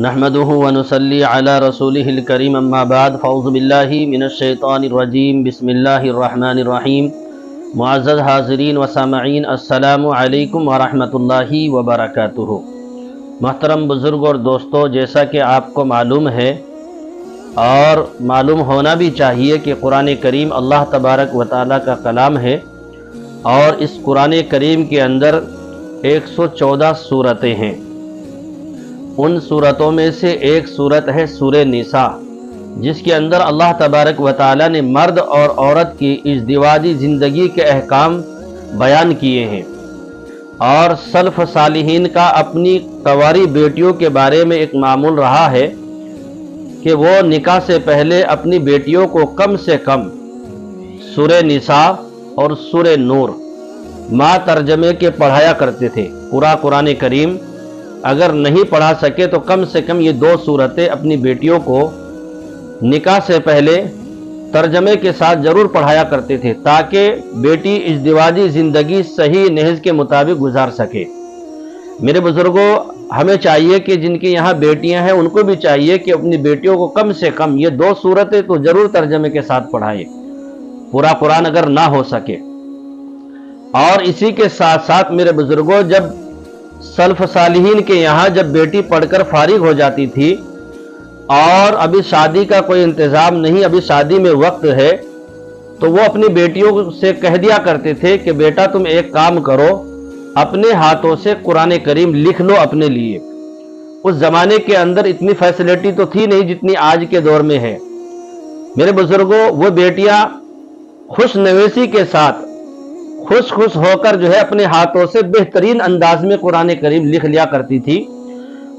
نحمده ونصلي على رسوله الكريم اما بعد فاعوذ باللہ من الشیطان الرجیم بسم اللہ الرحمن الرحیم معزز حاضرین و سامعین السلام علیکم ورحمۃ اللہ وبرکاتہ۔ محترم بزرگ اور دوستو، جیسا کہ آپ کو معلوم ہے اور معلوم ہونا بھی چاہیے کہ قرآن کریم اللہ تبارک و تعالیٰ کا کلام ہے، اور اس قرآن کریم کے اندر 114 صورتیں ہیں۔ ان صورتوں میں سے ایک صورت ہے سورہ نساء، جس کے اندر اللہ تبارک و تعالیٰ نے مرد اور عورت کی ازدواجی زندگی کے احکام بیان کیے ہیں، اور سلف صالحین کا اپنی کنواری بیٹیوں کے بارے میں ایک معمول رہا ہے کہ وہ نکاح سے پہلے اپنی بیٹیوں کو کم سے کم سورہ نساء اور سورہ نور ماں ترجمے کے پڑھایا کرتے تھے۔ پورا قرآن کریم اگر نہیں پڑھا سکے تو کم سے کم یہ 2 صورتیں اپنی بیٹیوں کو نکاح سے پہلے ترجمے کے ساتھ ضرور پڑھایا کرتے تھے، تاکہ بیٹی ازدواجی زندگی صحیح نہج کے مطابق گزار سکے۔ میرے بزرگوں، ہمیں چاہیے کہ جن کے یہاں بیٹیاں ہیں ان کو بھی چاہیے کہ اپنی بیٹیوں کو کم سے کم یہ 2 صورتیں تو ضرور ترجمے کے ساتھ پڑھائے، پورا قرآن اگر نہ ہو سکے۔ اور اسی کے ساتھ ساتھ میرے بزرگوں، جب سلف صالحین کے یہاں جب بیٹی پڑھ کر فارغ ہو جاتی تھی اور ابھی شادی کا کوئی انتظام نہیں، ابھی شادی میں وقت ہے، تو وہ اپنی بیٹیوں سے کہہ دیا کرتے تھے کہ بیٹا تم ایک کام کرو، اپنے ہاتھوں سے قرآن کریم لکھ لو اپنے لیے۔ اس زمانے کے اندر اتنی فیسلٹی تو تھی نہیں جتنی آج کے دور میں ہے۔ میرے بزرگوں، وہ بیٹیاں خوش نویسی کے ساتھ خوش ہو کر جو ہے اپنے ہاتھوں سے بہترین انداز میں قرآن کریم لکھ لیا کرتی تھی،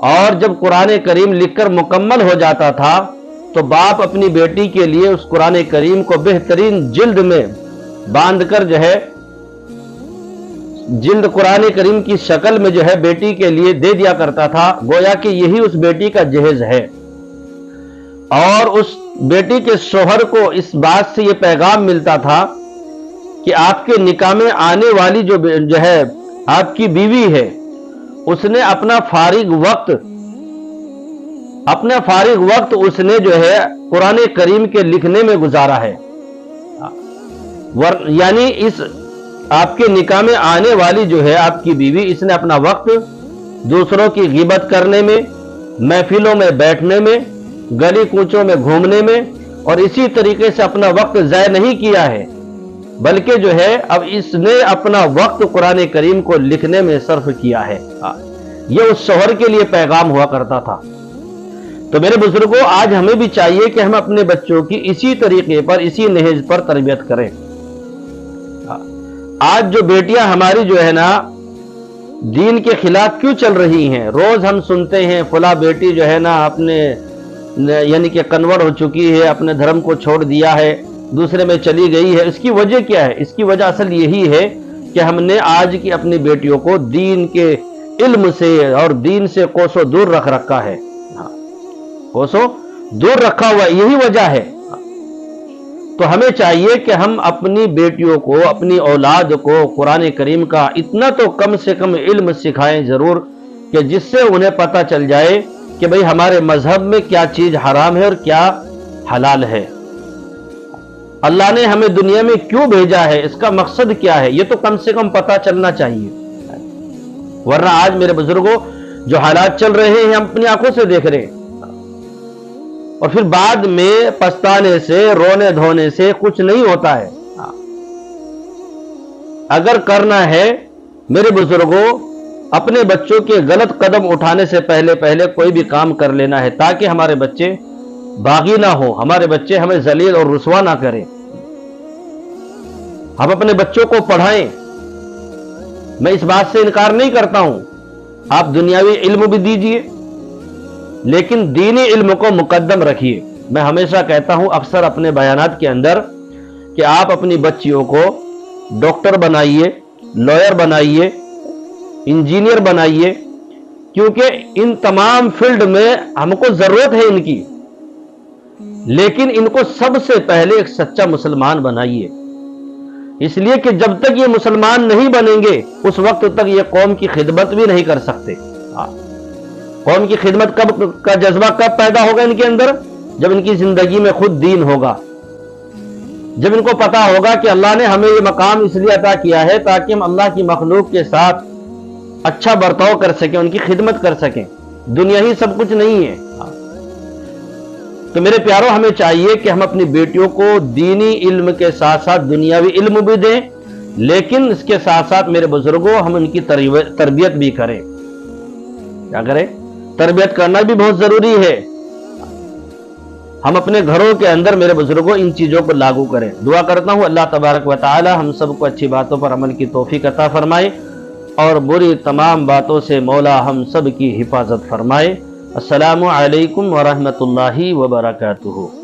اور جب قرآن کریم لکھ کر مکمل ہو جاتا تھا تو باپ اپنی بیٹی کے لیے اس قرآن کریم کو بہترین جلد میں باندھ کر جو ہے جلد قرآن کریم کی شکل میں جو ہے بیٹی کے لیے دے دیا کرتا تھا، گویا کہ یہی اس بیٹی کا جہیز ہے۔ اور اس بیٹی کے شوہر کو اس بات سے یہ پیغام ملتا تھا کہ آپ کے نکاح میں آنے والی جو ہے آپ کی بیوی ہے، اس نے اپنا فارغ وقت اس نے جو ہے قرآن کریم کے لکھنے میں گزارا ہے۔ یعنی اس آپ کے نکاح میں آنے والی جو ہے آپ کی بیوی، اس نے اپنا وقت دوسروں کی غیبت کرنے میں، محفلوں میں بیٹھنے میں، گلی کوچوں میں گھومنے میں، اور اسی طریقے سے اپنا وقت ضائع نہیں کیا ہے، بلکہ جو ہے اب اس نے اپنا وقت قرآن کریم کو لکھنے میں صرف کیا ہے۔ یہ اس شوہر کے لیے پیغام ہوا کرتا تھا۔ تو میرے بزرگوں، آج ہمیں بھی چاہیے کہ ہم اپنے بچوں کی اسی طریقے پر، اسی نہج پر تربیت کریں۔ آج جو بیٹیاں ہماری جو ہے نا دین کے خلاف کیوں چل رہی ہیں؟ روز ہم سنتے ہیں فلاں بیٹی جو ہے نا اپنے یعنی کہ کنورٹ ہو چکی ہے، اپنے دھرم کو چھوڑ دیا ہے، دوسرے میں چلی گئی ہے۔ اس کی وجہ کیا ہے؟ اس کی وجہ اصل یہی ہے کہ ہم نے آج کی اپنی بیٹیوں کو دین کے علم سے اور دین سے کوسوں دور رکھ رکھا ہے، کوسوں دور رکھا ہوا، یہی وجہ ہے۔ تو ہمیں چاہیے کہ ہم اپنی بیٹیوں کو، اپنی اولاد کو قرآن کریم کا اتنا تو کم سے کم علم سکھائیں ضرور، کہ جس سے انہیں پتہ چل جائے کہ بھئی ہمارے مذہب میں کیا چیز حرام ہے اور کیا حلال ہے، اللہ نے ہمیں دنیا میں کیوں بھیجا ہے، اس کا مقصد کیا ہے، یہ تو کم سے کم پتہ چلنا چاہیے۔ ورنہ آج میرے بزرگوں جو حالات چل رہے ہیں ہم اپنی آنکھوں سے دیکھ رہے ہیں، اور پھر بعد میں پچھتانے سے، رونے دھونے سے کچھ نہیں ہوتا ہے۔ اگر کرنا ہے میرے بزرگوں، اپنے بچوں کے غلط قدم اٹھانے سے پہلے کوئی بھی کام کر لینا ہے، تاکہ ہمارے بچے باغی نہ ہو، ہمارے بچے ہمیں ذلیل اور رسوا نہ کریں۔ ہم اپنے بچوں کو پڑھائیں۔ میں اس بات سے انکار نہیں کرتا ہوں، آپ دنیاوی علم بھی دیجئے، لیکن دینی علم کو مقدم رکھیے۔ میں ہمیشہ کہتا ہوں اکثر اپنے بیانات کے اندر کہ آپ اپنی بچیوں کو ڈاکٹر بنائیے، لائر بنائیے، انجینئر بنائیے، کیونکہ ان تمام فیلڈ میں ہم کو ضرورت ہے ان کی، لیکن ان کو سب سے پہلے ایک سچا مسلمان بنائیے۔ اس لیے کہ جب تک یہ مسلمان نہیں بنیں گے اس وقت تک یہ قوم کی خدمت بھی نہیں کر سکتے۔ قوم کی خدمت کا جذبہ کب پیدا ہوگا ان کے اندر؟ جب ان کی زندگی میں خود دین ہوگا، جب ان کو پتا ہوگا کہ اللہ نے ہمیں یہ مقام اس لیے عطا کیا ہے تاکہ ہم اللہ کی مخلوق کے ساتھ اچھا برتاؤ کر سکیں، ان کی خدمت کر سکیں، دنیا ہی سب کچھ نہیں ہے۔ تو میرے پیاروں، ہمیں چاہیے کہ ہم اپنی بیٹیوں کو دینی علم کے ساتھ ساتھ دنیاوی علم بھی دیں، لیکن اس کے ساتھ ساتھ میرے بزرگوں ہم ان کی تربیت بھی کریں۔ کیا کریں؟ تربیت کرنا بھی بہت ضروری ہے۔ ہم اپنے گھروں کے اندر میرے بزرگوں ان چیزوں کو لاگو کریں۔ دعا کرتا ہوں اللہ تبارک و تعالی ہم سب کو اچھی باتوں پر عمل کی توفیق عطا فرمائے اور بری تمام باتوں سے مولا ہم سب کی حفاظت فرمائے۔ السلام علیکم ورحمۃ اللہ وبرکاتہ۔